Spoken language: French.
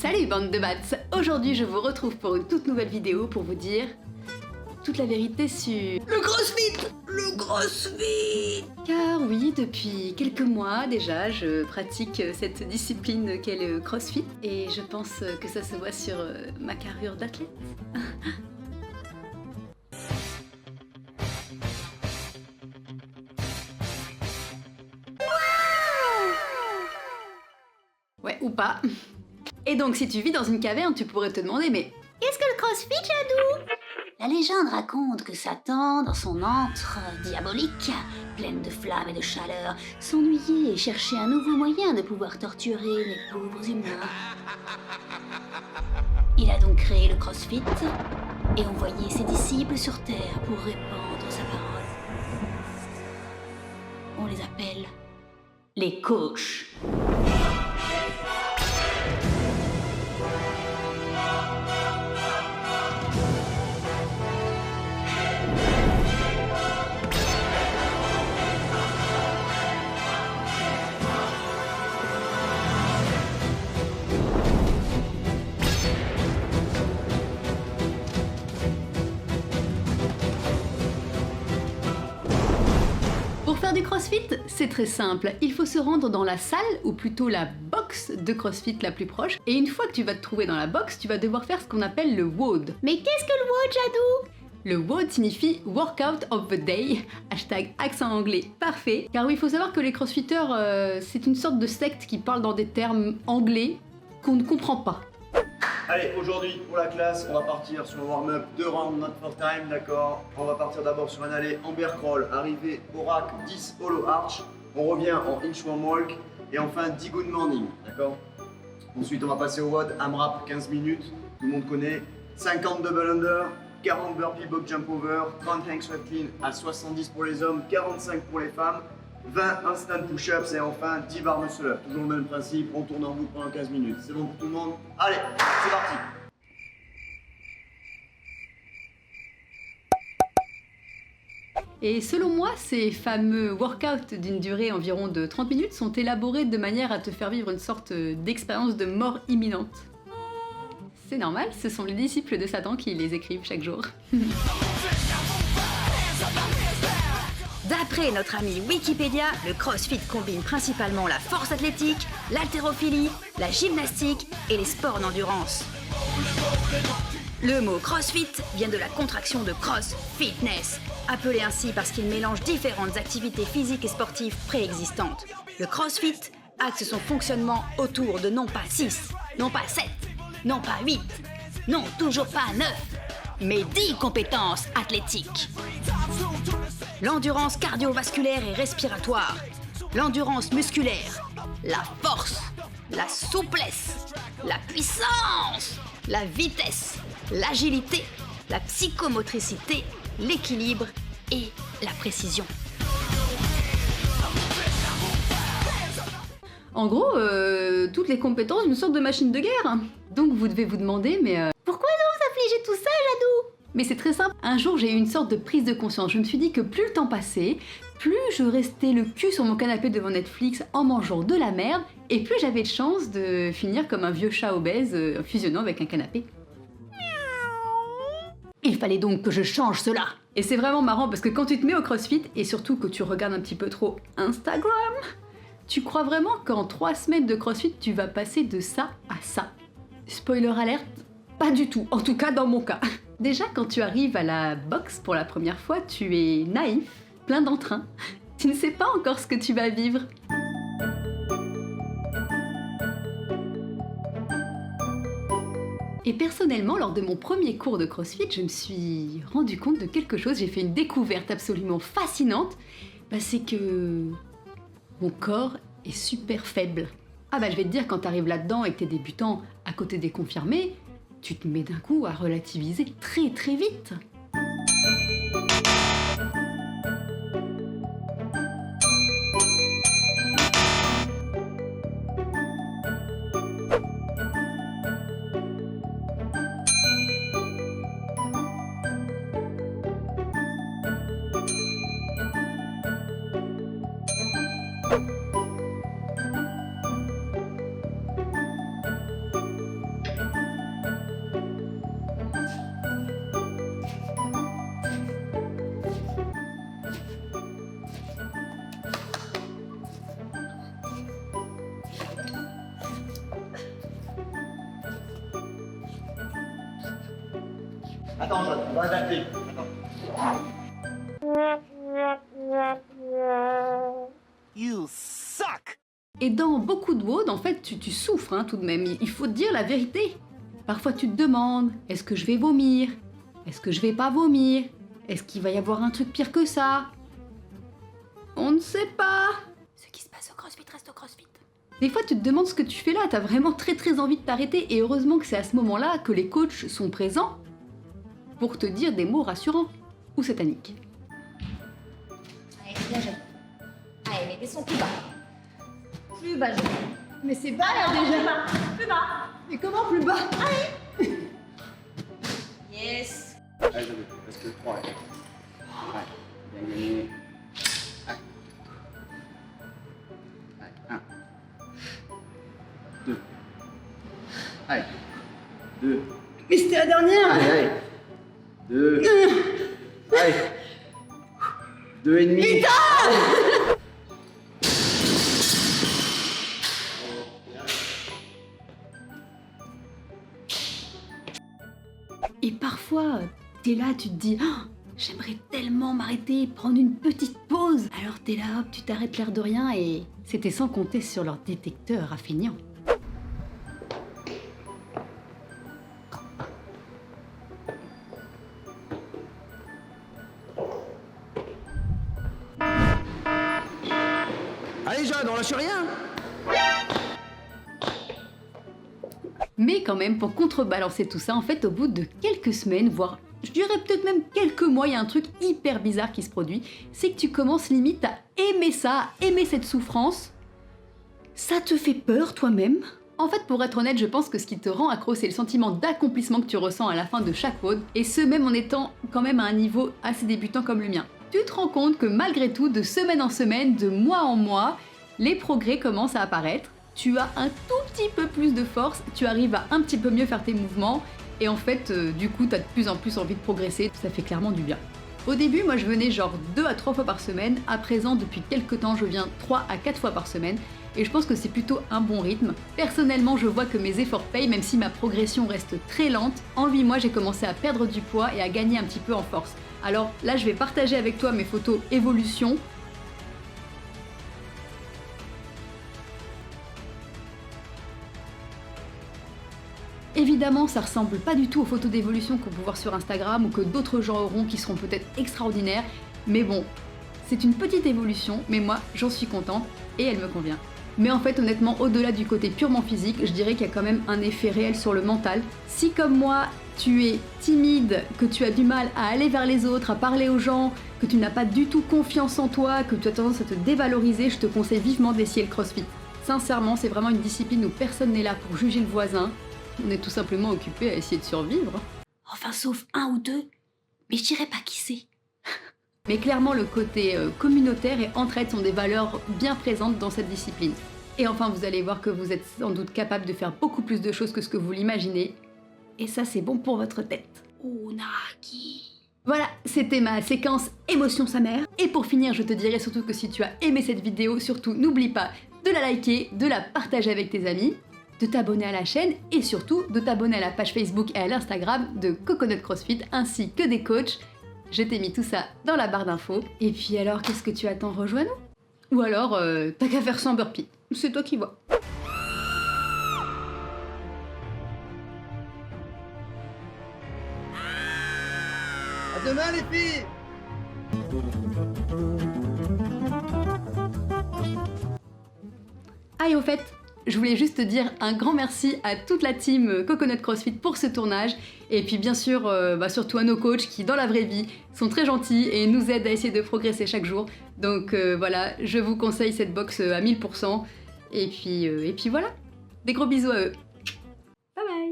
Salut bande de bats. Aujourd'hui je vous retrouve pour une toute nouvelle vidéo pour vous dire toute la vérité sur le CrossFit. Le CrossFit. Car oui, depuis quelques mois déjà, je pratique cette discipline qu'est le CrossFit et je pense que ça se voit sur ma carrure d'athlète. Ouais, ou pas. Et donc si tu vis dans une caverne, tu pourrais te demander mais Qu'est-ce que le CrossFit, Jadou? La légende raconte que Satan, dans son antre diabolique, pleine de flammes et de chaleur, s'ennuyait et cherchait un nouveau moyen de pouvoir torturer les pauvres humains. Il a donc créé le CrossFit et envoyé ses disciples sur Terre pour répandre sa parole. On les appelle les coachs. pour faire du CrossFit, c'est très simple. Il faut se rendre dans la salle, ou plutôt la box de CrossFit la plus proche. Et une fois que tu vas te trouver dans la box, tu vas devoir faire ce qu'on appelle le WOD. Mais qu'est-ce que le WOD, Jadou? Le WOD signifie Workout of the Day, hashtag accent anglais parfait. Car oui, il faut savoir que les crossfitters, c'est une sorte de secte qui parle dans des termes anglais qu'on ne comprend pas. Allez, aujourd'hui, pour la classe, on va partir sur un warm-up 2 rounds, not for time, d'accord? On va partir d'abord sur un aller en bear crawl, arrivé au rack 10 hollow arch. On revient en inchworm walk et enfin 10 good morning, d'accord? Ensuite, on va passer au WOD, AMRAP 15 minutes, tout le monde connaît. 50 double under, 40 burpee box jump over, 30 hang squat clean à 70 pour les hommes, 45 pour les femmes, 20 handstand push-ups et enfin 10 bar muscle up. Toujours le même principe, on tourne en boucle pendant 15 minutes. C'est bon pour tout le monde? Allez, c'est parti! Et selon moi, ces fameux workouts d'une durée environ de 30 minutes sont élaborés de manière à te faire vivre une sorte d'expérience de mort imminente. C'est normal, ce sont les disciples de Satan qui les écrivent chaque jour. D'après notre ami Wikipédia, le CrossFit combine principalement la force athlétique, l'haltérophilie, la gymnastique et les sports d'endurance. Le mot CrossFit vient de la contraction de Cross Fitness, appelé ainsi parce qu'il mélange différentes activités physiques et sportives préexistantes. Le CrossFit axe son fonctionnement autour de non pas 6, non pas 7, non pas 8, non toujours pas 9, mais 10 compétences athlétiques. L'endurance cardiovasculaire et respiratoire, l'endurance musculaire, la force, la souplesse, la puissance, la vitesse, l'agilité, la psychomotricité, l'équilibre et la précision. En gros, toutes les compétences d'une sorte de machine de guerre. Donc vous devez vous demander, mais Pourquoi donc s'affliger tout ça, Jadou? Mais c'est très simple. Un jour, j'ai eu une sorte de prise de conscience. Je me suis dit que plus le temps passait, plus je restais le cul sur mon canapé devant Netflix en mangeant de la merde, et plus j'avais de chance de finir comme un vieux chat obèse fusionnant avec un canapé. Il fallait donc que je change cela. Et c'est vraiment marrant parce que quand tu te mets au CrossFit, et surtout que tu regardes un petit peu trop Instagram, tu crois vraiment qu'en 3 semaines de CrossFit, tu vas passer de ça à ça. Spoiler alerte, pas du tout, en tout cas dans mon cas. Déjà, quand tu arrives à la boxe pour la première fois, tu es naïf, plein d'entrain. Tu ne sais pas encore ce que tu vas vivre. Et personnellement, lors de mon premier cours de CrossFit, je me suis rendu compte de quelque chose. J'ai fait une découverte absolument fascinante. C'est que mon corps est super faible. Ah je vais te dire, quand t'arrives là-dedans et que t'es débutant à côté des confirmés, tu te mets d'un coup à relativiser très très vite. Attends, on va adapter. Attends. You suck! Et dans beaucoup de WOD, en fait, tu souffres hein, tout de même. Il faut te dire la vérité. Parfois, tu te demandes, est-ce que je vais vomir? Est-ce que je vais pas vomir? Est-ce qu'il va y avoir un truc pire que ça? On ne sait pas. Ce qui se passe au CrossFit reste au CrossFit. Des fois, tu te demandes ce que tu fais là. T'as vraiment très envie de t'arrêter. Et heureusement que c'est à ce moment-là que les coachs sont présents pour te dire des mots rassurants. Ou c'est Annick. Allez, bien jeune. Allez, mais descends plus bas. Plus bas, jeune. Mais c'est bas là déjà. Plus bas. Mais comment plus bas? Yes. Allez, je vais. Parce que 3. Ouais, bien gagné. Allez. Allez, 1. 2. Allez. 2. Mais c'était la dernière. Allez, allez. 2. Allez. 2 et demi. Putain! Et parfois, t'es là, tu te dis oh, j'aimerais tellement m'arrêter, prendre une petite pause. Alors t'es là, hop, tu t'arrêtes l'air de rien et c'était sans compter sur leur détecteur à feignants. Allez, jeune, on lâche rien! Mais quand même, pour contrebalancer tout ça, en fait, au bout de quelques semaines, voire je dirais peut-être même quelques mois, il y a un truc hyper bizarre qui se produit, c'est que tu commences limite à aimer ça, à aimer cette souffrance. Ça te fait peur toi-même? En fait, pour être honnête, je pense que ce qui te rend accro, c'est le sentiment d'accomplissement que tu ressens à la fin de chaque WOD, et ce même en étant quand même à un niveau assez débutant comme le mien. Tu te rends compte que malgré tout, de semaine en semaine, de mois en mois, les progrès commencent à apparaître. Tu as un tout petit peu plus de force, tu arrives à un petit peu mieux faire tes mouvements, et en fait, du coup, tu as de plus en plus envie de progresser, ça fait clairement du bien. Au début, moi je venais genre 2 à 3 fois par semaine, à présent, depuis quelques temps, je viens 3 à 4 fois par semaine, et je pense que c'est plutôt un bon rythme. Personnellement, je vois que mes efforts payent, même si ma progression reste très lente. En 8 mois, j'ai commencé à perdre du poids et à gagner un petit peu en force. Alors là, je vais partager avec toi mes photos évolution. Évidemment, ça ressemble pas du tout aux photos d'évolution qu'on peut voir sur Instagram ou que d'autres gens auront qui seront peut-être extraordinaires, mais bon, c'est une petite évolution, mais moi, j'en suis contente et elle me convient. Mais en fait, honnêtement, au-delà du côté purement physique, je dirais qu'il y a quand même un effet réel sur le mental. Si comme moi, tu es timide, que tu as du mal à aller vers les autres, à parler aux gens, que tu n'as pas du tout confiance en toi, que tu as tendance à te dévaloriser, je te conseille vivement d'essayer le CrossFit. Sincèrement, c'est vraiment une discipline où personne n'est là pour juger le voisin. On est tout simplement occupé à essayer de survivre. Enfin, sauf un ou deux, mais je dirais pas qui c'est. Mais clairement, le côté communautaire et entraide sont des valeurs bien présentes dans cette discipline. Et enfin, vous allez voir que vous êtes sans doute capable de faire beaucoup plus de choses que ce que vous l'imaginez. Et ça, c'est bon pour votre tête. Oh, Naki. Voilà, c'était ma séquence émotion sa mère. Et pour finir, je te dirais surtout que si tu as aimé cette vidéo, surtout n'oublie pas de la liker, de la partager avec tes amis, de t'abonner à la chaîne et surtout de t'abonner à la page Facebook et à l'Instagram de Coconut CrossFit ainsi que des coachs. Je t'ai mis tout ça dans la barre d'infos. Et puis alors, qu'est-ce que tu attends? Rejoins-nous. Ou alors, t'as qu'à faire 100 burpees. C'est toi qui vois. À demain, les filles! Ah et au fait, je voulais juste te dire un grand merci à toute la team Coconut CrossFit pour ce tournage. Et puis bien sûr, surtout à nos coachs qui, dans la vraie vie, sont très gentils et nous aident à essayer de progresser chaque jour. Donc voilà, je vous conseille cette box à 1000%. Et puis voilà, des gros bisous à eux. Bye bye.